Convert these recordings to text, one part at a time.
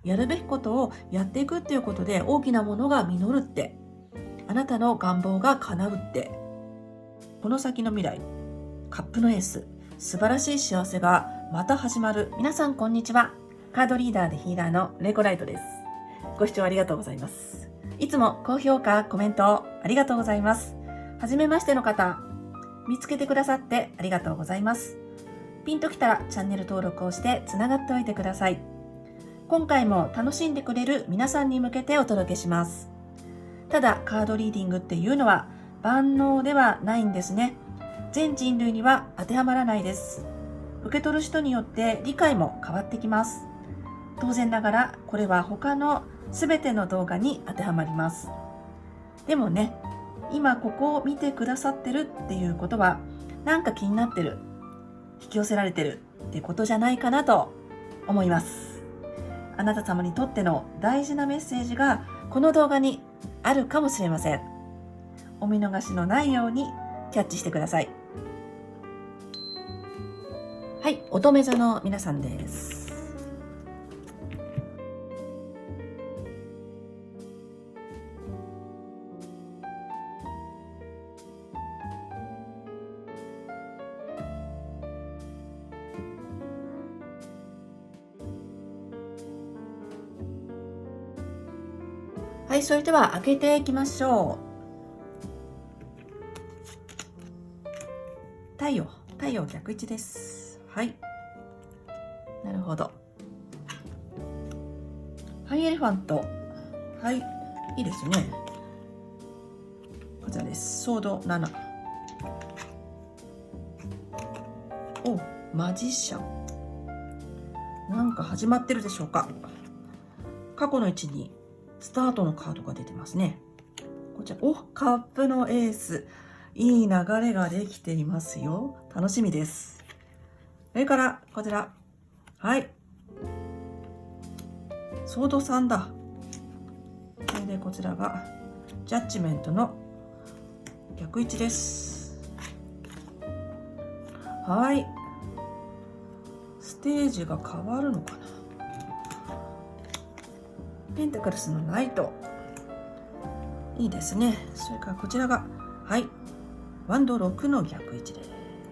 やるべきことをやっていくっていうことで大きなものが実るって、あなたの願望が叶うって、この先の未来、カップのエース、素晴らしい幸せがまた始まる。皆さんこんにちは。カードリーダーでヒーラーのレイコライトです。ご視聴ありがとうございます。いつも高評価、コメントありがとうございます。はじめましての方、見つけてくださってありがとうございます。ピンときたらチャンネル登録をしてつながっておいてください。今回も楽しんでくれる皆さんに向けてお届けします。ただカードリーディングっていうのは万能ではないんですね。全人類には当てはまらないです。受け取る人によって理解も変わってきます。当然ながらこれは他の全ての動画に当てはまります。でもね、今ここを見てくださってるっていうことはなんか気になってる、引き寄せられてるってことじゃないかなと思います。あなた様にとっての大事なメッセージがこの動画にあるかもしれません。お見逃しのないようにキャッチしてください。はい、乙女座の皆さんです。はい、それでは開けていきましょう。太陽逆位置です。はい。なるほど。ハイエレファント。はい。いいですね。こちらです。ソード7。お、マジシャン。なんか始まってるでしょうか。過去の位置にスタートのカードが出てますね。こちら、お、カップのエース。いい流れができていますよ。楽しみです。それから、こちら。はい。ソード3だ。それで、こちらが、ジャッジメントの逆位置です。はい。ステージが変わるのかな。ペンタクルスのナイト。いいですね。それからこちらが、はい。ワンド6の逆位置で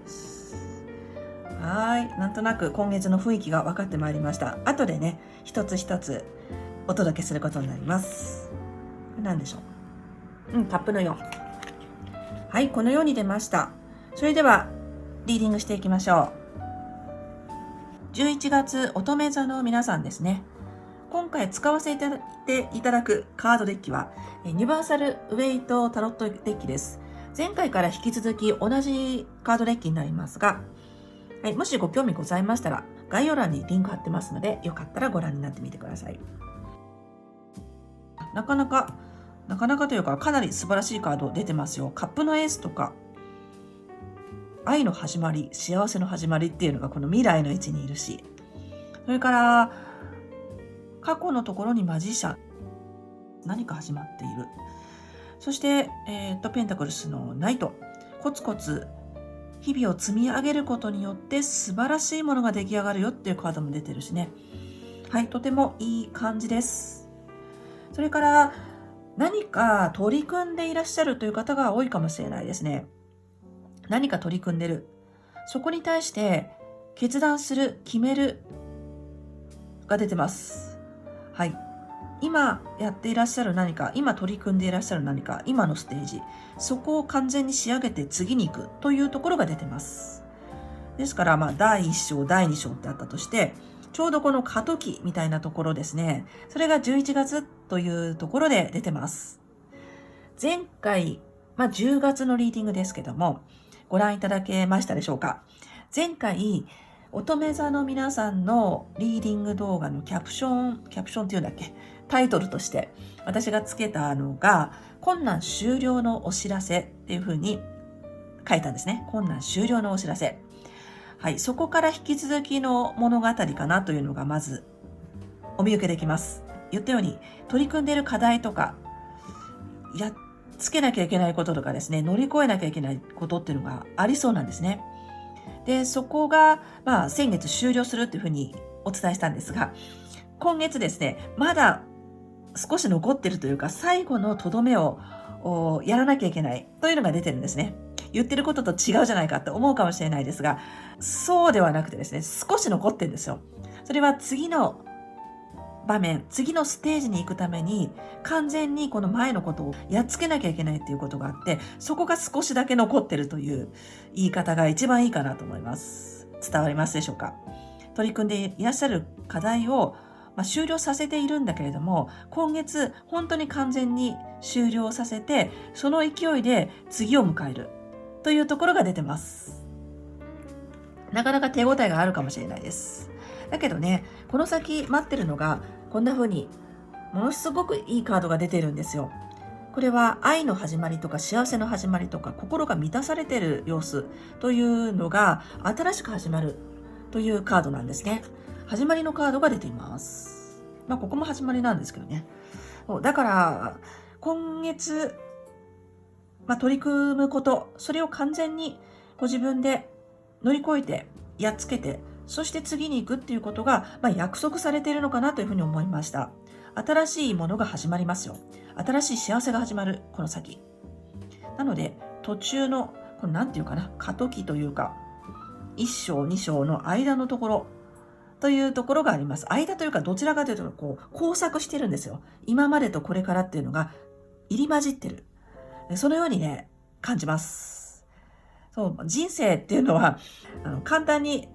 す。はい。なんとなく今月の雰囲気が分かってまいりました。後でね、一つ一つお届けすることになります。これ何でしょう。カップの4。はい。このように出ました。それでは、リーディングしていきましょう。11月乙女座の皆さんですね。今回使わせていただくカードデッキはユニバーサルウェイトタロットデッキです。前回から引き続き同じカードデッキになりますが、はい、もしご興味ございましたら概要欄にリンク貼ってますので、よかったらご覧になってみてください。なかなかというかかなり素晴らしいカード出てますよ。カップのエースとか愛の始まり、幸せの始まりっていうのがこの未来の位置にいるし、それから過去のところにマジシャン、何か始まっている。そして、ペンタクルスのナイト、コツコツ日々を積み上げることによって素晴らしいものが出来上がるよっていうカードも出てるしね。はい、とてもいい感じです。それから何か取り組んでいらっしゃるという方が多いかもしれないですね。何か取り組んでる。そこに対して決断する、決めるが出てます。はい。今やっていらっしゃる何か、今取り組んでいらっしゃる何か、今のステージ、そこを完全に仕上げて次に行くというところが出てます。ですから、第1章、第2章ってあったとして、ちょうどこの過渡期みたいなところですね。それが11月というところで出てます。前回、10月のリーディングですけども、ご覧いただけましたでしょうか。前回、乙女座の皆さんのリーディング動画のキャプションっていうんだっけ、タイトルとして私がつけたのが、困難終了のお知らせっていう風に書いたんですね。困難終了のお知らせ。はい、そこから引き続きの物語かなというのがまずお見受けできます。言ったように取り組んでいる課題とか、やっつけなきゃいけないこととかですね、乗り越えなきゃいけないことっていうのがありそうなんですね。で、そこが、先月終了するっていうふうにお伝えしたんですが、今月ですね、まだ少し残ってるというか、最後のとどめをやらなきゃいけないというのが出てるんですね。言ってることと違うじゃないかって思うかもしれないですが、そうではなくてですね、少し残ってるんですよ。それは次の場面、次のステージに行くために、完全にこの前のことをやっつけなきゃいけないっていうことがあって、そこが少しだけ残ってるという言い方が一番いいかなと思います。伝わりますでしょうか？取り組んでいらっしゃる課題を、終了させているんだけれども、今月本当に完全に終了させて、その勢いで次を迎えるというところが出てます。なかなか手応えがあるかもしれないです。だけどね、この先待ってるのが、こんな風にものすごくいいカードが出てるんですよ。これは愛の始まりとか幸せの始まりとか心が満たされている様子というのが新しく始まるというカードなんですね。始まりのカードが出ています。ここも始まりなんですけどね。だから今月、取り組むこと、それを完全にご自分で乗り越えてやっつけて、そして次に行くっていうことが、約束されているのかなというふうに思いました。新しいものが始まりますよ。新しい幸せが始まる、この先。なので、途中の、これなんていうかな、過渡期というか、1章、2章の間のところというところがあります。間というか、どちらかというと、交錯してるんですよ。今までとこれからっていうのが入り混じってる。そのようにね、感じます。そう、人生っていうのは、簡単に、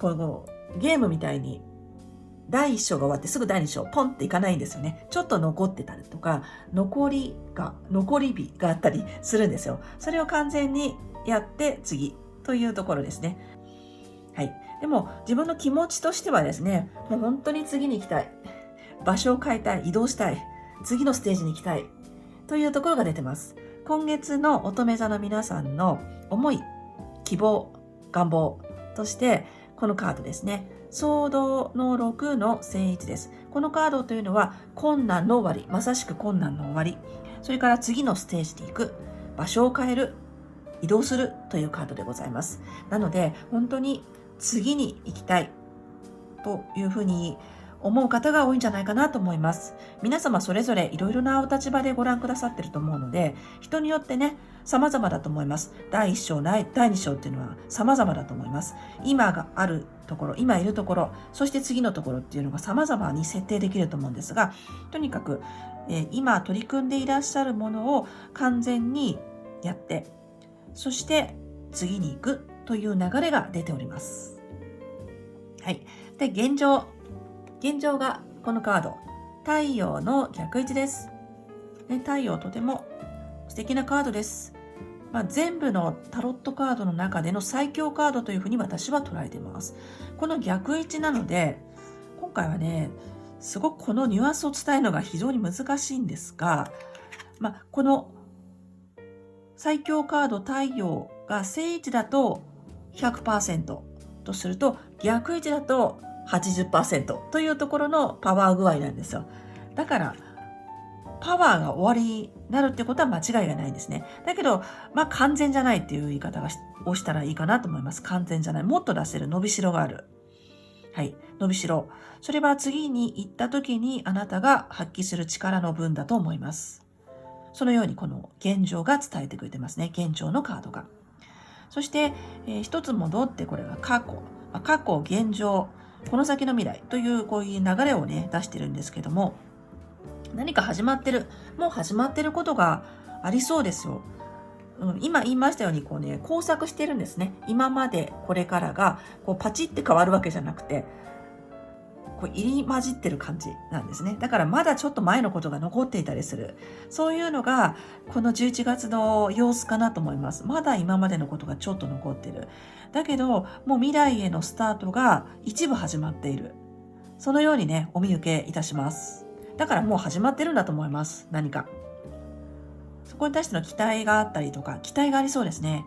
ゲームみたいに、第1章が終わってすぐ第2章ポンっていかないんですよね。ちょっと残ってたりとか、残り日があったりするんですよ。それを完全にやって次というところですね。はい。でも自分の気持ちとしてはですね、もう本当に次に行きたい。場所を変えたい。移動したい。次のステージに行きたい。というところが出てます。今月の乙女座の皆さんの思い、希望、願望として、このカードですね。ソードの6の正位置です。このカードというのは困難の終わり、まさしく困難の終わり。それから次のステージに行く、場所を変える、移動するというカードでございます。なので、本当に次に行きたいというふうに思う方が多いんじゃないかなと思います。皆様それぞれいろいろなお立場でご覧くださってると思うので、人によってね、様々だと思います。第1章、第2章っていうのは様々だと思います。今があるところ、今いるところ、そして次のところっていうのが様々に設定できると思うんですが、とにかく、今取り組んでいらっしゃるものを完全にやって、そして次に行くという流れが出ております。はい。で、現状がこのカード、太陽の逆位置です。太陽とても素敵なカードです。全部のタロットカードの中での最強カードというふうに私は捉えています。この逆位置なので、今回はね、すごくこのニュアンスを伝えるのが非常に難しいんですが、この最強カード太陽が正位置だと 100% とすると、逆位置だと80% というところのパワー具合なんですよ。だからパワーが終わりになるってことは間違いがないんですね。だけど、完全じゃないっていう言い方をしたらいいかなと思います。完全じゃない。もっと出せる伸びしろがある。はい。伸びしろ。それは次に行った時にあなたが発揮する力の分だと思います。そのようにこの現状が伝えてくれてますね。現状のカードが。そして、一つ戻ってこれが過去。過去、現状。この先の未来というこういう流れをね出してるんですけども、何か始まってる、もう始まってることがありそうですよ。今言いましたように交錯してるんですね。今までこれからがパチって変わるわけじゃなくて、入り混じってる感じなんですね。だからまだちょっと前のことが残っていたりする。そういうのがこの11月の様子かなと思います。まだ今までのことがちょっと残ってる。だけどもう未来へのスタートが一部始まっている。そのようにね、お見受けいたします。だからもう始まってるんだと思います。何か。そこに対しての期待があったりとか、期待がありそうですね。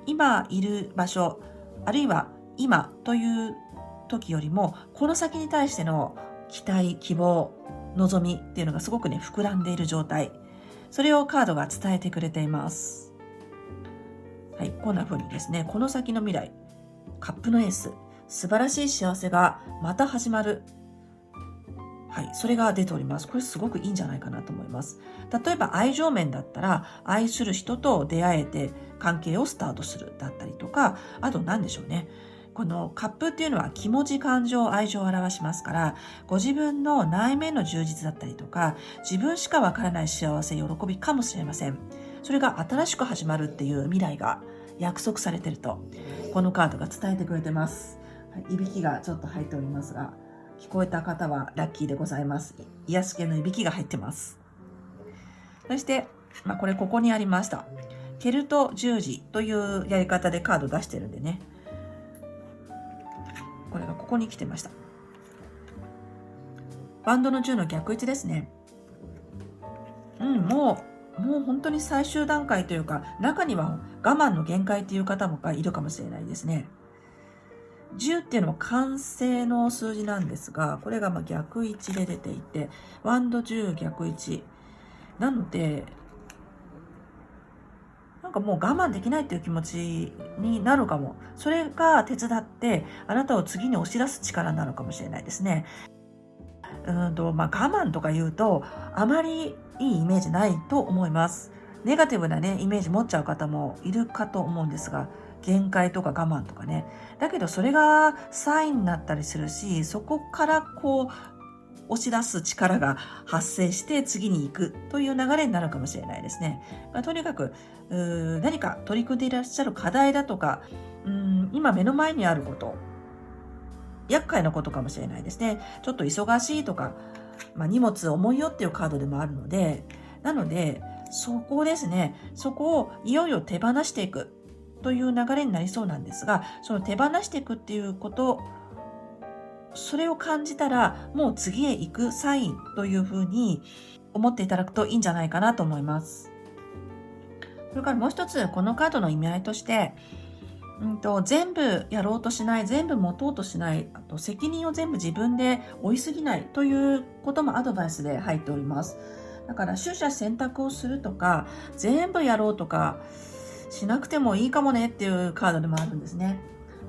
今いる場所、あるいは今という時よりも、この先に対しての期待、希望、望みっていうのがすごくね、膨らんでいる状態。それをカードが伝えてくれています。はい、こんな風にですね、この先の未来、カップのエース、素晴らしい幸せがまた始まる。はい、それが出ております。これすごくいいんじゃないかなと思います。例えば愛情面だったら、愛する人と出会えて関係をスタートするだったりとか、あと何でしょうね。このカップっていうのは気持ち、感情、愛情を表しますから、ご自分の内面の充実だったりとか、自分しかわからない幸せ、喜びかもしれません。それが新しく始まるっていう未来が約束されていると、このカードが伝えてくれてます。はい、いびきがちょっと入っておりますが、聞こえた方はラッキーでございます。癒し系のいびきが入ってます。そして、ここにありました。ケルト十字というやり方でカード出してるんでね。これがここに来てました。バンドの10の逆位置ですね。もう本当に最終段階というか、中には我慢の限界という方もいるかもしれないですね。10っていうのは完成の数字なんですが、これが逆位置で出ていて、ワンド10逆位置。なので、なんかもう我慢できないっていう気持ちになるかも。それが手伝って、あなたを次に押し出す力なのかもしれないですね。我慢とか言うと、あまりいいイメージないと思います。ネガティブなね、イメージ持っちゃう方もいるかと思うんですが、限界とか我慢とかね。だけどそれがサインになったりするし、そこから押し出す力が発生して次に行くという流れになるかもしれないですね。とにかく何か取り組んでいらっしゃる課題だとか、今目の前にあること、厄介なことかもしれないですね。ちょっと忙しいとか、荷物重いよっていうカードでもあるので、なので、そこですね。そこをいよいよ手放していくという流れになりそうなんですが、その手放していくっていうこと、それを感じたら、もう次へ行くサインというふうに思っていただくといいんじゃないかなと思います。それからもう一つ、このカードの意味合いとして、全部やろうとしない、全部持とうとしない、あと責任を全部自分で負いすぎないということもアドバイスで入っております。だから取捨選択をするとか、全部やろうとかしなくてもいいかもねっていうカードでもあるんですね。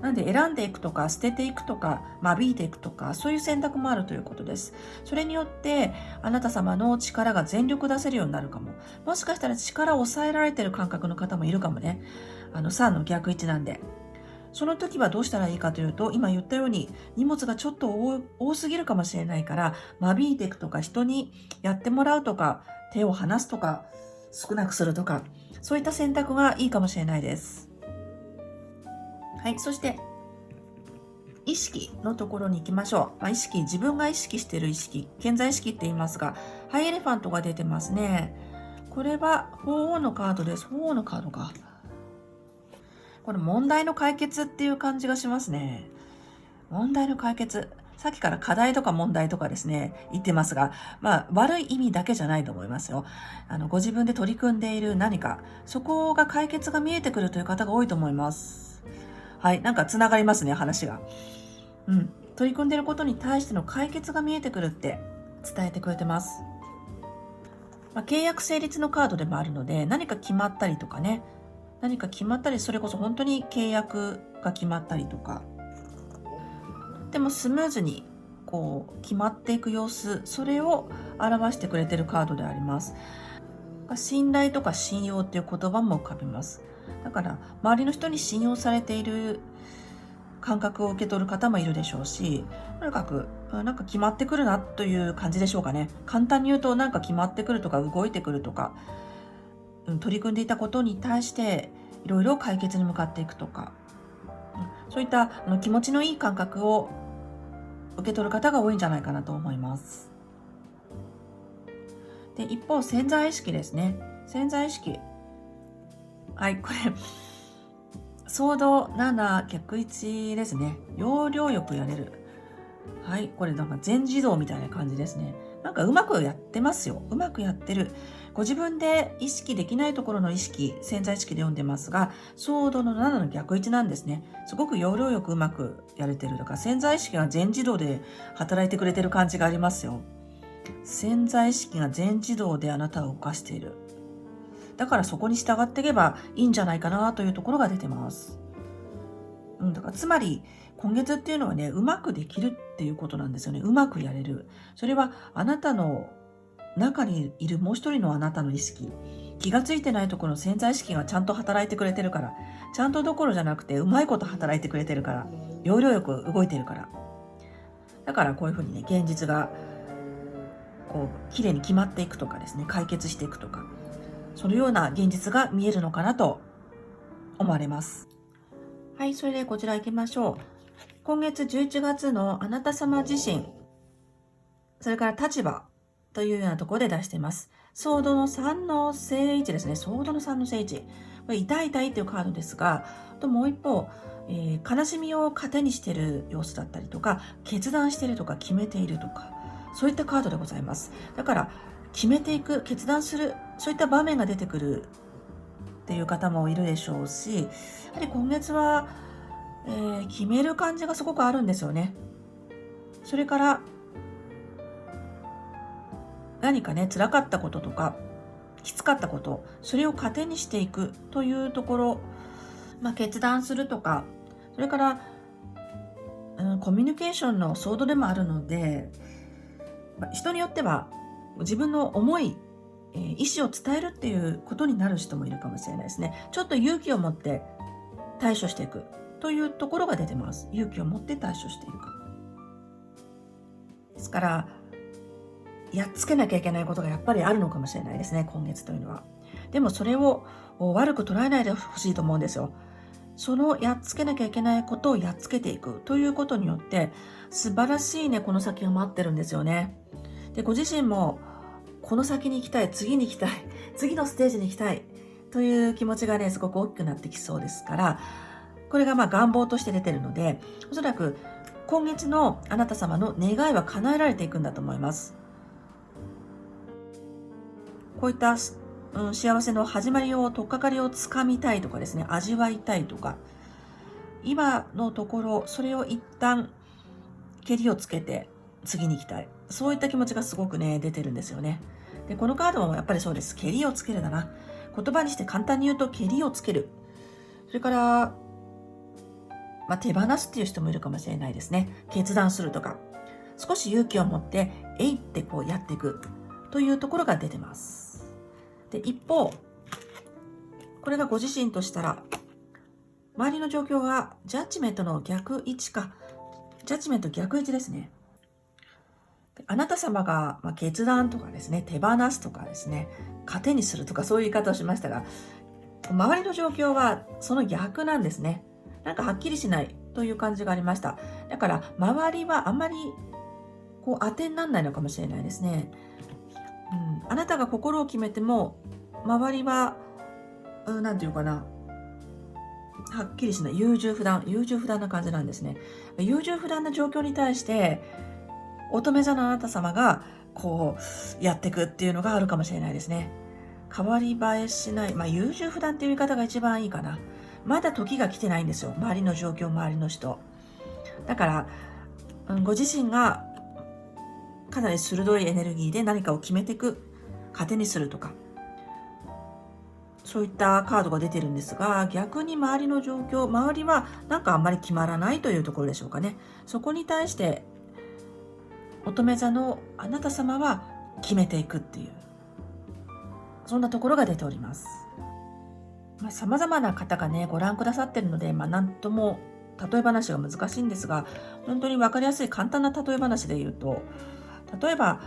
なので選んでいくとか捨てていくとか間引いていくとかそういう選択もあるということです。それによってあなた様の力が全力出せるようになるかも。もしかしたら力を抑えられている感覚の方もいるかもね。3の逆位置なんで。その時はどうしたらいいかというと、今言ったように荷物がちょっと多すぎるかもしれないから、間引いていくとか人にやってもらうとか手を離すとか少なくするとか、そういった選択がいいかもしれないです。はい、そして意識のところに行きましょう。意識、自分が意識している意識、潜在意識って言いますが、ハイエレファントが出てますね。これは鳳凰のカードです。鳳凰のカードか。これ問題の解決っていう感じがしますね。問題の解決。さっきから課題とか問題とかですね、言ってますが、悪い意味だけじゃないと思いますよ。ご自分で取り組んでいる何か、そこが解決が見えてくるという方が多いと思います。はい、なんかつながりますね、話が。取り組んでいることに対しての解決が見えてくるって伝えてくれてます。契約成立のカードでもあるので、何か決まったりとかね、それこそ本当に契約が決まったりとか、でもスムーズに決まっていく様子、それを表してくれているカードであります。信頼とか信用っていう言葉も浮かびます。だから周りの人に信用されている感覚を受け取る方もいるでしょうし、とにかくなんか決まってくるなという感じでしょうかね。簡単に言うと、なんか決まってくるとか動いてくるとか、取り組んでいたことに対していろいろ解決に向かっていくとか、そういった気持ちのいい感覚を受け取る方が多いんじゃないかなと思います。で、一方、潜在意識ですね。潜在意識。はい、これソード7逆位置ですね。要領よくやれる。はい、これなんか全自動みたいな感じですね。なんかうまくやってますよ。うまくやってる。ご自分で意識できないところの意識、潜在意識で読んでますが、ソードの7の逆位置なんですね。すごく要領よくうまくやれてるとか、潜在意識が全自動で働いてくれてる感じがありますよ。潜在意識が全自動であなたを動かしている。だからそこに従っていけばいいんじゃないかなというところが出てます。だからつまり今月っていうのはね、うまくできるってっていうことなんですよね。うまくやれる。それはあなたの中にいるもう一人のあなたの意識、気がついてないところの潜在意識がちゃんと働いてくれてるから、ちゃんとどころじゃなくてうまいこと働いてくれてるから、要領よく動いてるから。だからこういうふうにね、現実がこう綺麗に決まっていくとかですね、解決していくとか、そのような現実が見えるのかなと思われます。はい、それでこちら行きましょう。今月11月のあなた様自身、それから立場というようなところで出しています。ソードの3の正位置ですね。ソードの3の正位置。これ痛い痛いっていうカードですが、ともう一方、悲しみを糧にしている様子だったりとか、決断しているとか決めているとか、そういったカードでございます。だから、決めていく、決断する、そういった場面が出てくるっていう方もいるでしょうし、やはり今月は、決める感じがすごくあるんですよね。それから何かね、辛かったこととかきつかったこと、それを糧にしていくというところ、決断するとか、それから、コミュニケーションのソードでもあるので、人によっては自分の思い、意思を伝えるっていうことになる人もいるかもしれないですね。ちょっと勇気を持って対処していくというところが出てます。勇気を持って対処していく。ですから、やっつけなきゃいけないことがやっぱりあるのかもしれないですね、今月というのは。でもそれを悪く捉えないでほしいと思うんですよ。そのやっつけなきゃいけないことをやっつけていくということによって、素晴らしいね、この先が待ってるんですよね。で、ご自身も、この先に行きたい、次に行きたい、次のステージに行きたいという気持ちがね、すごく大きくなってきそうですから、これが願望として出てるので、おそらく今月のあなた様の願いは叶えられていくんだと思います。こういった、幸せの始まりを、取っかかりをつかみたいとかですね、味わいたいとか、今のところ、それを一旦、けりをつけて、次に行きたい。そういった気持ちがすごくね、出てるんですよね。で、このカードもやっぱりそうです。けりをつけるだな。言葉にして簡単に言うと、けりをつける。それから、手放すっていう人もいるかもしれないですね。決断するとか。少し勇気を持って、えいってこうやっていくというところが出てます。で、一方、これがご自身としたら、周りの状況がジャッジメントの逆位置か、ジャッジメント逆位置ですね。あなた様が決断とかですね、手放すとかですね、糧にするとかそういう言い方をしましたが、周りの状況はその逆なんですね。なんかはっきりしないという感じがありました。だから周りはあんまりこう当てにならないのかもしれないですね。あなたが心を決めても周りは、なんていうかな、はっきりしない、優柔不断な感じなんですね。優柔不断な状況に対して乙女座のあなた様がこうやっていくっていうのがあるかもしれないですね。変わり映えしない、優柔不断っていう言い方が一番いいかな。まだ時が来てないんですよ。周りの状況、周りの人。だから、ご自身がかなり鋭いエネルギーで何かを決めていく、糧にするとか、そういったカードが出てるんですが、逆に周りの状況、周りはなんかあんまり決まらないというところでしょうかね。そこに対して乙女座のあなた様は決めていくっていう、そんなところが出ております。様々な方がね、ご覧くださってるので、なんとも例え話が難しいんですが、本当に分かりやすい簡単な例え話で言うと、例えば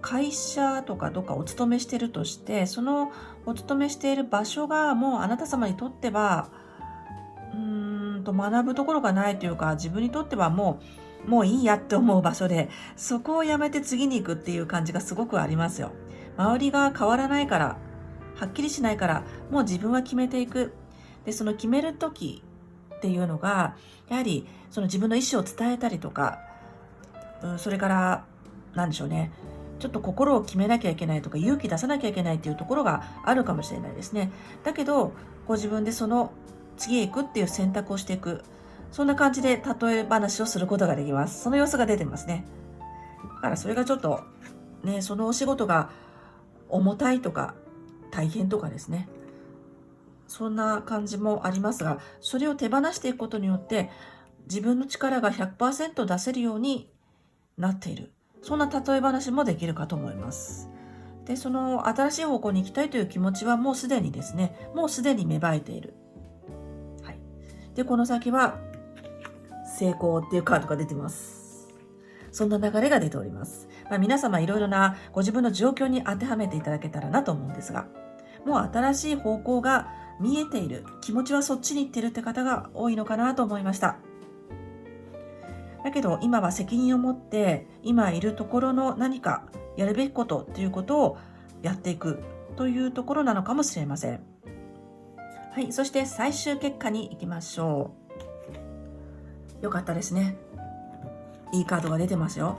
会社とかどっかお勤めしてるとして、そのお勤めしている場所がもうあなた様にとっては、学ぶところがないというか、自分にとってはもういいやって思う場所で、そこをやめて次に行くっていう感じがすごくありますよ。周りが変わらないから、はっきりしないから、もう自分は決めていく。で、その決めるときっていうのが、やはりその自分の意思を伝えたりとか、それから、なんでしょうね。ちょっと心を決めなきゃいけないとか、勇気出さなきゃいけないっていうところがあるかもしれないですね。だけど、ご自分でその次へ行くっていう選択をしていく。そんな感じで例え話をすることができます。その様子が出てますね。だからそれがちょっと、ね、そのお仕事が重たいとか、大変とかですね。そんな感じもありますが、それを手放していくことによって、自分の力が 100% 出せるようになっている。そんな例え話もできるかと思います。で、その新しい方向に行きたいという気持ちはもうすでにですね、もうすでに芽生えている。はい。で、この先は成功っていうカードが出てます。そんな流れが出ております。皆様いろいろなご自分の状況に当てはめていただけたらなと思うんですが、もう新しい方向が見えている、気持ちはそっちに行ってるって方が多いのかなと思いました。だけど今は責任を持って今いるところの何かやるべきことっていうことをやっていくというところなのかもしれません。はい、そして最終結果に行きましょう。よかったですね。いいカードが出てますよ。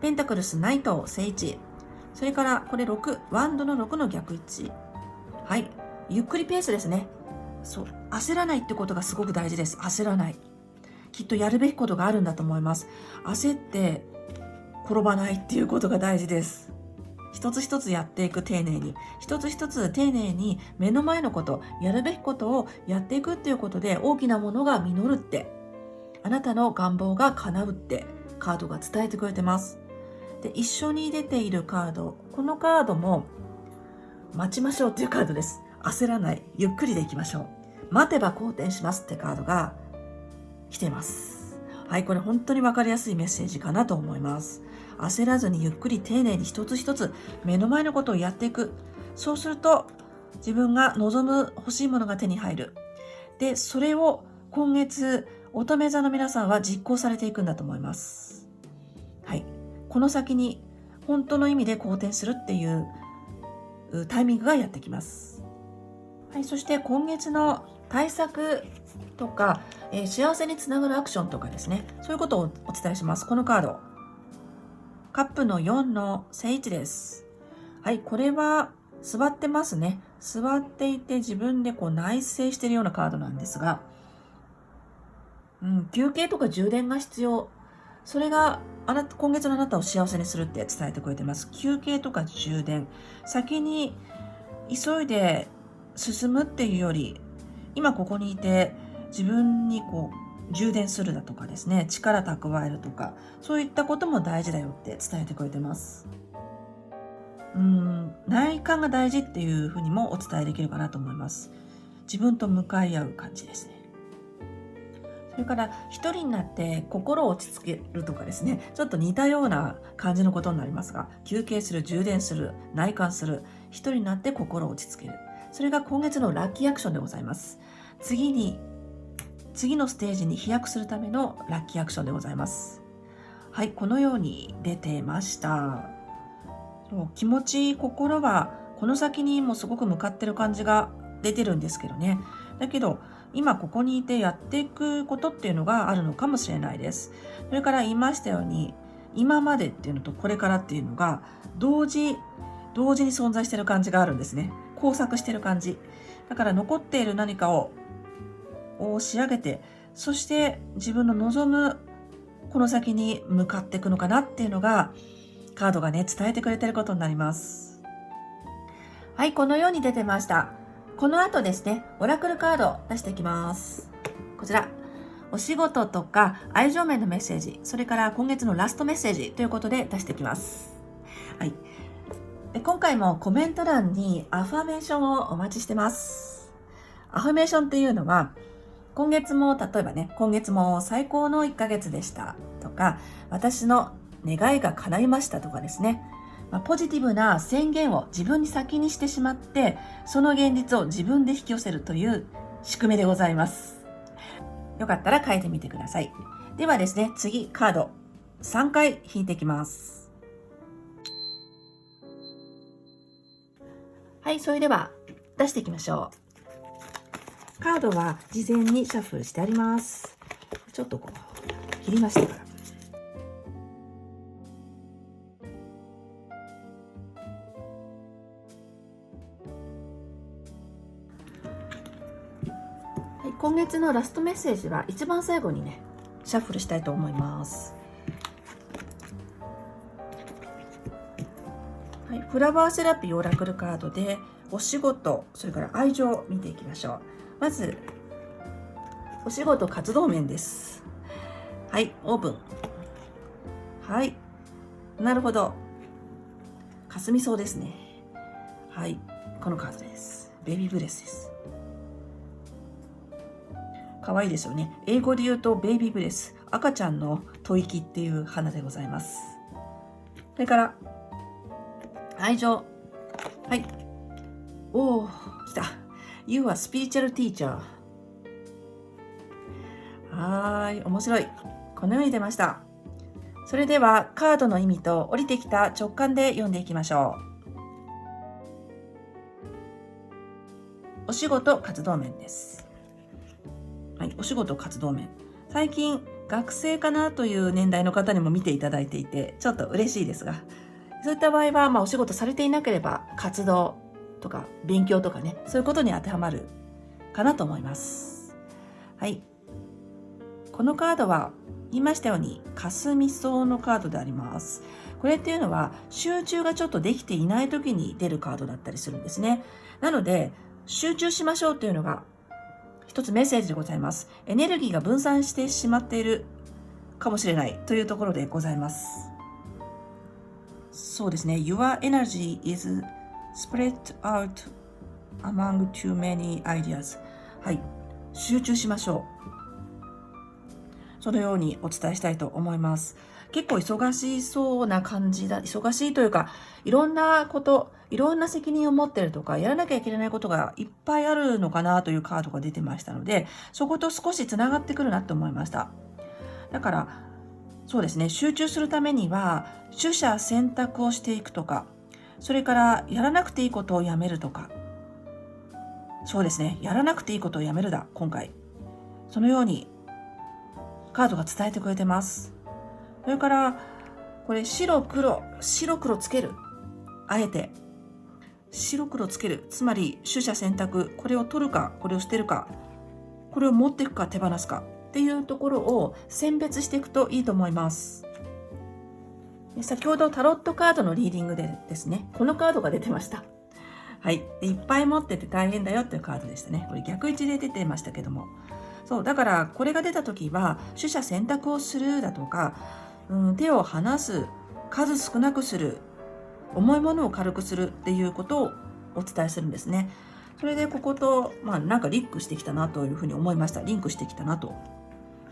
ペンタクルスナイト正位置。それからこれ6、ワンドの6の逆位置。はい、ゆっくりペースですね。そう、焦らないってことがすごく大事です。焦らない。きっとやるべきことがあるんだと思います。焦って転ばないっていうことが大事です。一つ一つやっていく、丁寧に。一つ一つ丁寧に目の前のこと、やるべきことをやっていくっていうことで大きなものが実るって、あなたの願望が叶うってカードが伝えてくれてます。で、一緒に出ているカード、このカードも待ちましょうっていうカードです。焦らない、ゆっくりでいきましょう。待てば好転しますってカードが来ています。はい、これ本当に分かりやすいメッセージかなと思います。焦らずにゆっくり丁寧に一つ一つ目の前のことをやっていく。そうすると自分が望む欲しいものが手に入る。で、それを今月乙女座の皆さんは実行されていくんだと思います。はい、この先に本当の意味で好転するっていうタイミングがやってきます。はい、そして今月の対策とか、幸せにつながるアクションとかですね、そういうことをお伝えします。このカード、カップの4の正位置です。はい、これは座ってますね。座っていて自分で内省しているようなカードなんですが、休憩とか充電が必要。それが今月のあなたを幸せにするって伝えてくれてます。休憩とか充電。先に急いで進むっていうより、今ここにいて自分に充電するだとかですね、力蓄えるとか、そういったことも大事だよって伝えてくれてます。内観が大事っていうふうにもお伝えできるかなと思います。自分と向かい合う感じですね。それから一人になって心を落ち着けるとかですね、ちょっと似たような感じのことになりますが、休憩する、充電する、内観する、一人になって心を落ち着ける。それが今月のラッキーアクションでございます。次のステージに飛躍するためのラッキーアクションでございます。はい、このように出てました。気持ち、心はこの先にもすごく向かってる感じが出てるんですけどね。だけど今ここにいてやっていくことっていうのがあるのかもしれないです。それから言いましたように、今までっていうのとこれからっていうのが同時に存在してる感じがあるんですね。交錯してる感じ。だから残っている何かを仕上げて、そして自分の望むこの先に向かっていくのかなっていうのがカードがね、伝えてくれてることになります。はい、このように出てました。この後ですね、オラクルカード出していきます。こちら、お仕事とか愛情面のメッセージ、それから今月のラストメッセージということで出していきます。はい。で、今回もコメント欄にアファメーションをお待ちしてます。アファメーションっていうのは、今月も例えばね、今月も最高の1ヶ月でしたとか、私の願いが叶いましたとかですね、ポジティブな宣言を自分に先にしてしまって、その現実を自分で引き寄せるという仕組みでございます。よかったら書いてみてください。ではですね、次カード3回引いていきます。はい、それでは出していきましょう。カードは事前にシャッフルしてあります。ちょっと切りましたから。今月のラストメッセージは一番最後にね、シャッフルしたいと思います。はい、フラワーセラピーオラクルカードでお仕事、それから愛情を見ていきましょう。まずお仕事活動面です。はい、オープン。はい、なるほど。かすみ草ですね。はい。このカードです。ベビーブレスです。かわいいですよね。英語で言うとベイビーブレス。赤ちゃんの吐息っていう花でございます。それから、愛情。はい。おー、来た。You are spiritual teacher。はーい、面白い。このように出ました。それではカードの意味と降りてきた直感で読んでいきましょう。お仕事活動面です。はい、お仕事活動面。最近学生かなという年代の方にも見ていただいていて、ちょっと嬉しいですが、そういった場合は、お仕事されていなければ活動とか勉強とかね、そういうことに当てはまるかなと思います。はい。このカードは言いましたように、かすみ草のカードであります。これっていうのは集中がちょっとできていない時に出るカードだったりするんですね。なので、集中しましょうというのが一つメッセージでございます。エネルギーが分散してしまっているかもしれないというところでございます。そうですね。Your energy is spread out among too many ideas。はい。集中しましょう。そのようにお伝えしたいと思います。結構忙しそうな感じだ。忙しいというか、いろんなこと、いろんな責任を持ってるとか、やらなきゃいけないことがいっぱいあるのかなというカードが出てましたので、そこと少しつながってくるなと思いました。だから、そうですね、集中するためには、取捨選択をしていくとか、それからやらなくていいことをやめるとか、そうですね、やらなくていいことをやめるだ、今回。そのようにカードが伝えてくれてます。それから、これ白黒つける。あえて。白黒つける。つまり、取捨選択。これを取るか、これを捨てるか。これを持っていくか、手放すか。っていうところを選別していくといいと思います。先ほどタロットカードのリーディングでですね、このカードが出てました。はい。いっぱい持ってて大変だよっていうカードでしたね。これ逆位置で出てましたけども。そう、だからこれが出た時は、取捨選択をするだとか、手を離す、数少なくする、重いものを軽くするっていうことをお伝えするんですね。それでここと、なんかリンクしてきたなというふうに思いました。リンクしてきたなと。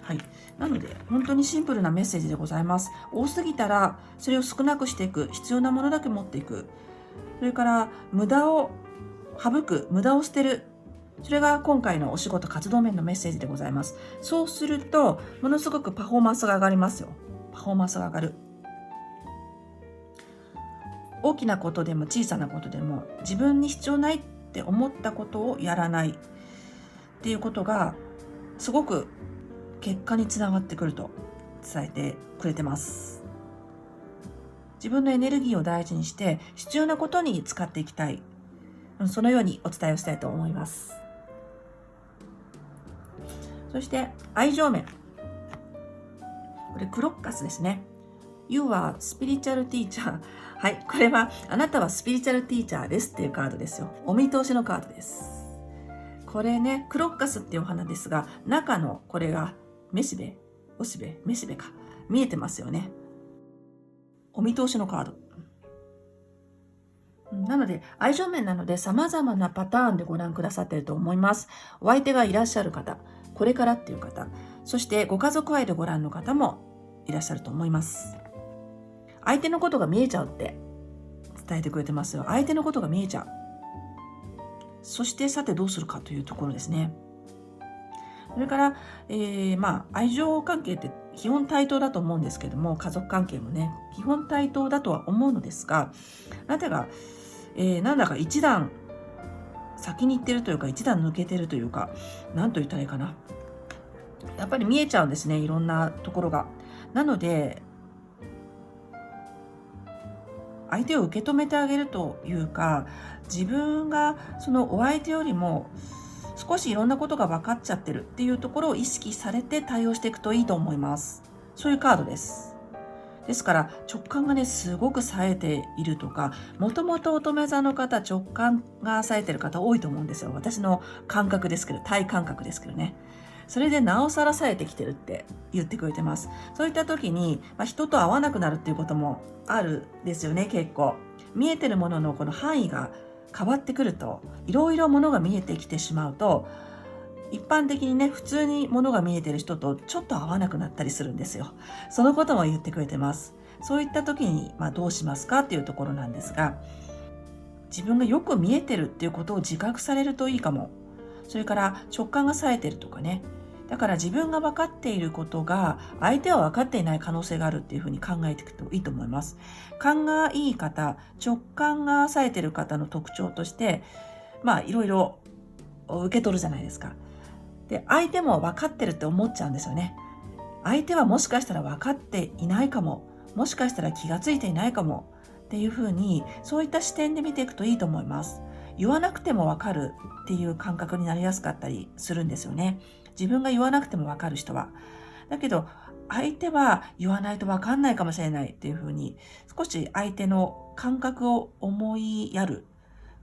はい。なので、本当にシンプルなメッセージでございます。多すぎたら、それを少なくしていく。必要なものだけ持っていく。それから、無駄を省く。無駄を捨てる。それが今回のお仕事活動面のメッセージでございます。そうすると、ものすごくパフォーマンスが上がりますよ。パフォーマンスが上がる。大きなことでも小さなことでも、自分に必要ないって思ったことをやらないっていうことが、すごく結果につながってくると伝えてくれてます。自分のエネルギーを大事にして必要なことに使っていきたい。そのようにお伝えをしたいと思います。そして愛情面。これクロッカスですね。You are spiritual teacher。はい、これはあなたはスピリチュアルティーチャーですっていうカードですよ。お見通しのカードです。これね、クロッカスっていうお花ですが、中のこれがめしべか。見えてますよね。お見通しのカード。なので、愛情面なので様々なパターンでご覧くださっていると思います。お相手がいらっしゃる方、これからっていう方、そしてご家族愛でご覧の方もいらっしゃると思います。相手のことが見えちゃうって伝えてくれてますよ。相手のことが見えちゃう。そしてさてどうするかというところですね。それから、愛情関係って基本対等だと思うんですけども、家族関係もね、基本対等だとは思うのですが、あなたが、なんだか一段先に行ってるというか、一段抜けてるというか、なんと言ったらいいかな。やっぱり見えちゃうんですね、いろんなところが。なので、相手を受け止めてあげるというか、自分がそのお相手よりも少しいろんなことが分かっちゃってるっていうところを意識されて対応していくといいと思います。そういうカードです。ですから直感がね、すごく冴えているとか、もともと乙女座の方、直感が冴えてる方多いと思うんですよ。私の感覚ですけど、体感覚ですけどね。それでなおさら冴えてきてるって言ってくれてます。そういった時に、人と会わなくなるっていうこともあるですよね。結構見えてるもののこの範囲が変わってくると、いろいろものが見えてきてしまうと、一般的にね、普通にものが見えてる人とちょっと合わなくなったりするんですよ。そのことも言ってくれてます。そういった時に、どうしますかっていうところなんですが、自分がよく見えてるっていうことを自覚されるといいかも。それから直感が冴えてるとかね。だから自分が分かっていることが相手は分かっていない可能性があるっていうふうに考えていくといいと思います。勘がいい方、直感が冴えてる方の特徴として、いろいろ受け取るじゃないですか。で、相手も分かってるって思っちゃうんですよね。相手はもしかしたら分かっていないかも、もしかしたら気がついていないかもっていうふうに、そういった視点で見ていくといいと思います。言わなくても分かるっていう感覚になりやすかったりするんですよね。自分が言わなくても分かる人は。だけど相手は言わないと分かんないかもしれないっていうふうに、少し相手の感覚を思いやる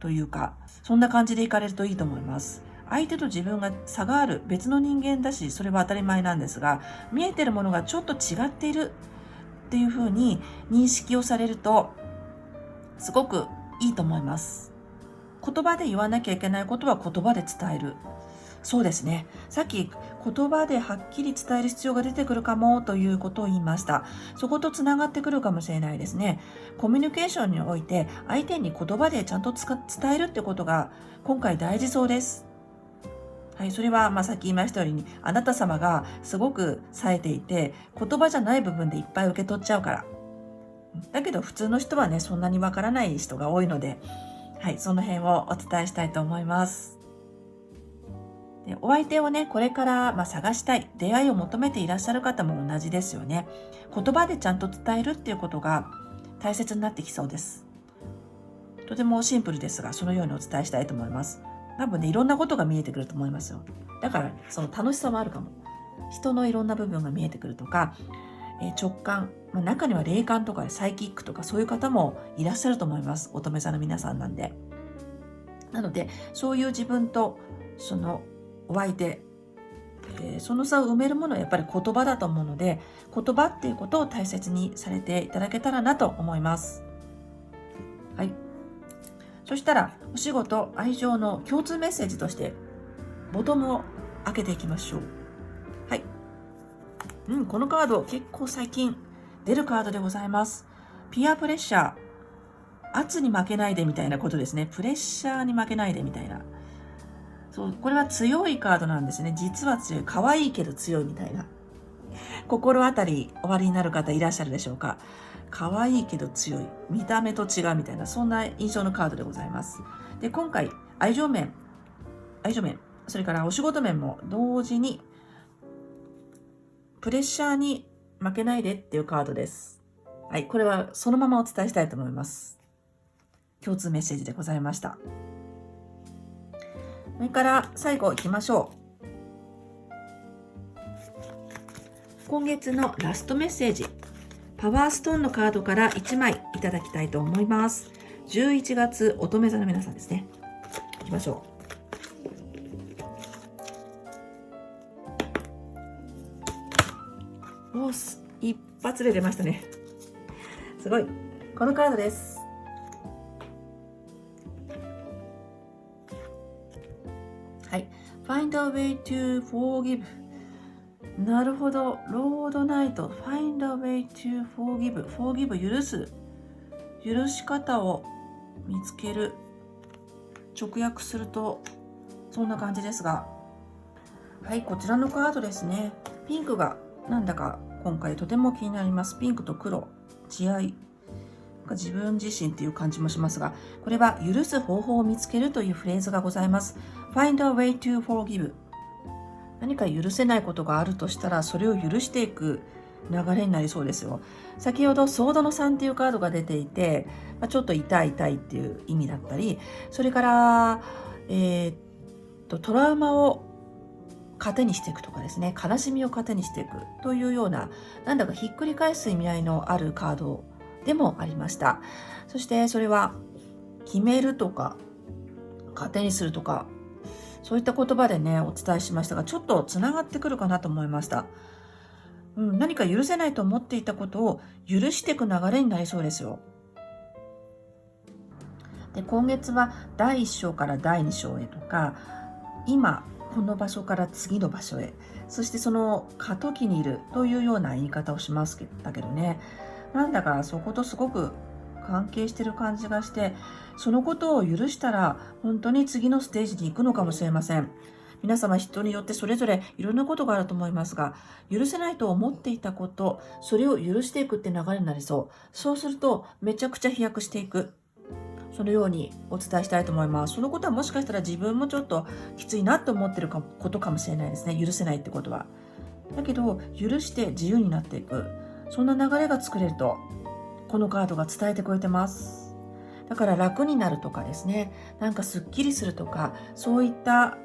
というか、そんな感じでいかれるといいと思います。相手と自分が差がある別の人間だし、それは当たり前なんですが、見えてるものがちょっと違っているっていうふうに認識をされるとすごくいいと思います。言葉で言わなきゃいけないことは言葉で伝える。そうですね。さっき言葉ではっきり伝える必要が出てくるかもということを言いました。そことつながってくるかもしれないですね。コミュニケーションにおいて相手に言葉でちゃんと伝えるってことが今回大事そうです。はい、それはさっき言いましたように、あなた様がすごく冴えていて、言葉じゃない部分でいっぱい受け取っちゃうから。だけど普通の人はね、そんなにわからない人が多いので、はい、その辺をお伝えしたいと思います。で、お相手をね、これから探したい、出会いを求めていらっしゃる方も同じですよね。言葉でちゃんと伝えるっていうことが大切になってきそうです。とてもシンプルですが、そのようにお伝えしたいと思います。多分ね、いろんなことが見えてくると思いますよ。だから、その楽しさもあるかも。人のいろんな部分が見えてくるとか、直感、中には霊感とかサイキックとかそういう方もいらっしゃると思います。乙女座の皆さんなんで。なので、そういう自分とそのお相手、その差を埋めるものはやっぱり言葉だと思うので、言葉っていうことを大切にされていただけたらなと思います。はい。そしたら、お仕事、愛情の共通メッセージとして、ボトムを開けていきましょう。はい。このカード、結構最近出るカードでございます。ピアプレッシャー。圧に負けないでみたいなことですね。プレッシャーに負けないでみたいな。そう、これは強いカードなんですね。実は強い。可愛いけど強いみたいな。心当たりおありになる方いらっしゃるでしょうか。可愛いけど強い。見た目と違うみたいな、そんな印象のカードでございます。で、今回、愛情面、それからお仕事面も同時に、プレッシャーに負けないでっていうカードです。はい、これはそのままお伝えしたいと思います。共通メッセージでございました。それから最後行きましょう。今月のラストメッセージ、パワーストーンのカードから1枚いただきたいと思います。11月乙女座の皆さんですね。行きましょう。一発で出ましたね。すごい。このカードです。はい。Find a way to forgive。なるほど。ロードナイト。Find a way to forgive。許す。許し方を見つける。直訳すると、そんな感じですが。はい、こちらのカードですね。ピンクがなんだか今回とても気になります。ピンクと黒。慈愛。自分自身っていう感じもしますが、これは許す方法を見つけるというフレーズがございます。Find a way to forgive。何か許せないことがあるとしたら、それを許していく流れになりそうですよ。先ほどソードの3っていうカードが出ていて、ちょっと痛いっていう意味だったり、それから、トラウマを糧にしていくとかですね、悲しみを糧にしていくというような、なんだかひっくり返す意味合いのあるカードでもありました。そしてそれは決めるとか糧にするとか、そういった言葉でね、お伝えしましたが、ちょっとつながってくるかなと思いました。何か許せないと思っていたことを許していく流れになりそうですよ。で、今月は第1章から第2章へとか、今この場所から次の場所へ、そしてその過渡期にいるというような言い方をしますけどね、なんだかそことすごく関係してる感じがして、そのことを許したら本当に次のステージに行くのかもしれません。皆様人によってそれぞれいろんなことがあると思いますが、許せないと思っていたこと、それを許していくって流れになりそう。そうするとめちゃくちゃ飛躍していく。そのようにお伝えしたいと思います。そのことはもしかしたら自分もちょっときついなと思ってることかもしれないですね。許せないってことは。だけど、許して自由になっていく。そんな流れが作れると、このカードが伝えてくれてます。だから楽になるとかですね、なんかすっきりするとか、そういった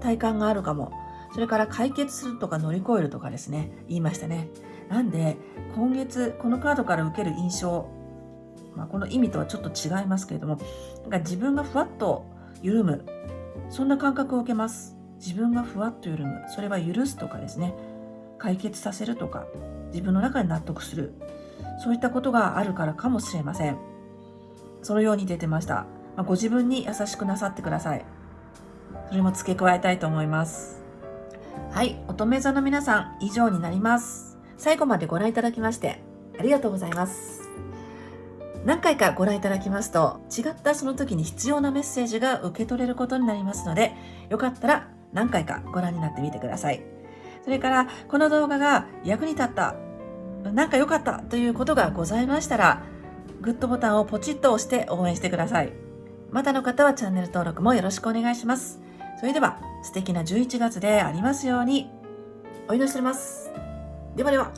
体感があるかも。それから解決するとか乗り越えるとかですね、言いましたね。なんで、今月、このカードから受ける印象、この意味とはちょっと違いますけれども、なんか自分がふわっと緩む、そんな感覚を受けます。自分がふわっと緩む、それは許すとかですね、解決させるとか、自分の中で納得する、そういったことがあるからかもしれません。そのように出てました。ご自分に優しくなさってください。それも付け加えたいと思います。はい、乙女座の皆さん、以上になります。最後までご覧いただきましてありがとうございます。何回かご覧いただきますと、違ったその時に必要なメッセージが受け取れることになりますので、よかったら何回かご覧になってみてください。それから、この動画が役に立った、なんか良かったということがございましたら、グッドボタンをポチッと押して応援してください。またの方はチャンネル登録もよろしくお願いします。それでは、素敵な11月でありますように、お祈りしております。ではでは。